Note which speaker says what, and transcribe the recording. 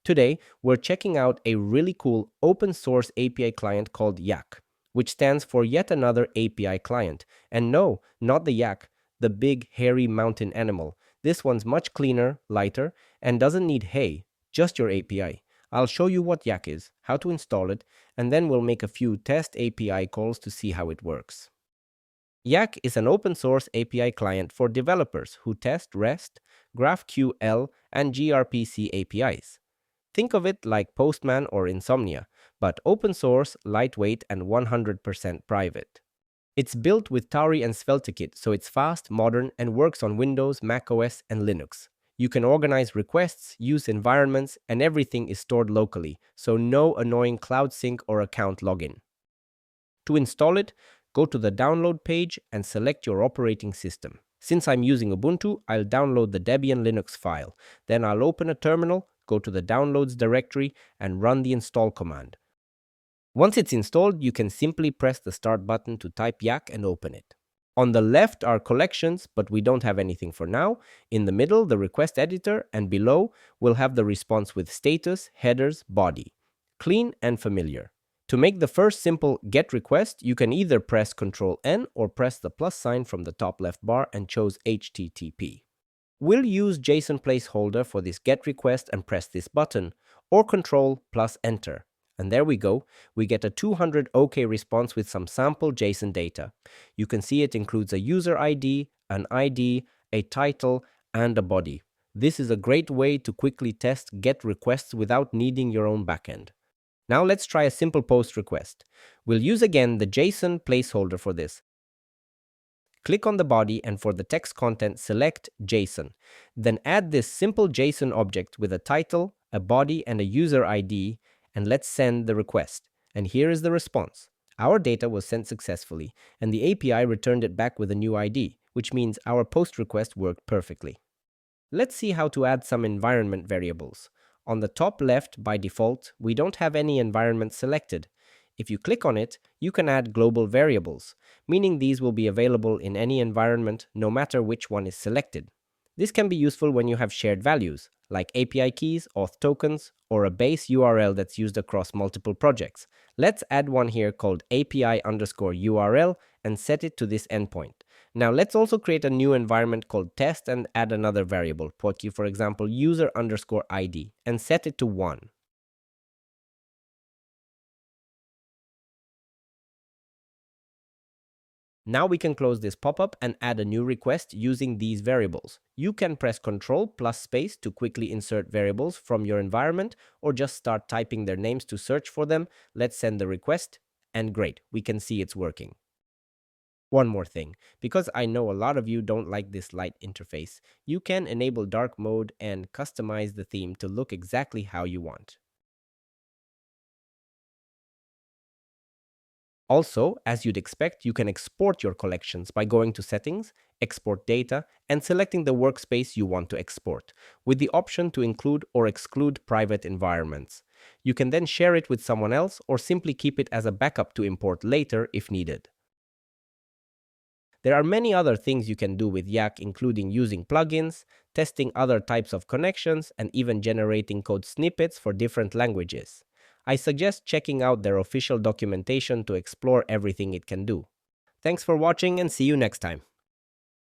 Speaker 1: Today, we're checking out a really cool open source API client called Yaak, which stands for Yet Another API Client. And no, not the yak, the big hairy mountain animal. This one's much cleaner, lighter, and doesn't need hay, just your API. I'll show you what Yaak is, how to install it, and then we'll make a few test API calls to see how it works. Yaak is an open source API client for developers who test REST, GraphQL, and gRPC APIs. Think of it like Postman or Insomnia, but open source, lightweight, and 100% private. It's built with Tauri and SvelteKit, so it's fast, modern, and works on Windows, macOS, and Linux. You can organize requests, use environments, and everything is stored locally, so no annoying cloud sync or account login. To install it, go to the download page and select your operating system. Since I'm using Ubuntu, I'll download the Debian Linux file. Then I'll open a terminal, go to the downloads directory, and run the install command. Once it's installed, you can simply press the start button to type Yaak and open it. On the left are collections, but we don't have anything for now. In the middle, the request editor, and below, we'll have the response with status, headers, body. Clean and familiar. To make the first simple GET request, you can either press Ctrl-N or press the plus sign from the top left bar and choose HTTP. We'll use JSON placeholder for this GET request and press this button, or Ctrl plus Enter. And there we go, we get a 200 OK response with some sample JSON data. You can see it includes a user ID, an ID, a title, and a body. This is a great way to quickly test GET requests without needing your own backend. Now let's try a simple POST request. We'll use again the JSON placeholder for this. Click on the body and for the text content, select JSON. Then add this simple JSON object with a title, a body, and a user ID, and let's send the request. And here is the response. Our data was sent successfully, and the API returned it back with a new ID, which means our POST request worked perfectly. Let's see how to add some environment variables. On the top left, by default, we don't have any environment selected. If you click on it, you can add global variables, meaning these will be available in any environment no matter which one is selected. This can be useful when you have shared values, like API keys, auth tokens, or a base URL that's used across multiple projects. Let's add one here called API_URL and set it to this endpoint. Now let's also create a new environment called test and add another variable, for example user_ID, and set it to 1. Now we can close this pop-up and add a new request using these variables. You can press Ctrl plus space to quickly insert variables from your environment, or just start typing their names to search for them. Let's send the request, and great, we can see it's working. One more thing, because I know a lot of you don't like this light interface, you can enable dark mode and customize the theme to look exactly how you want. Also, as you'd expect, you can export your collections by going to Settings, Export Data, and selecting the workspace you want to export, with the option to include or exclude private environments. You can then share it with someone else or simply keep it as a backup to import later if needed. There are many other things you can do with Yaak, including using plugins, testing other types of connections, and even generating code snippets for different languages. I suggest checking out their official documentation to explore everything it can do. Thanks for watching and see you next time.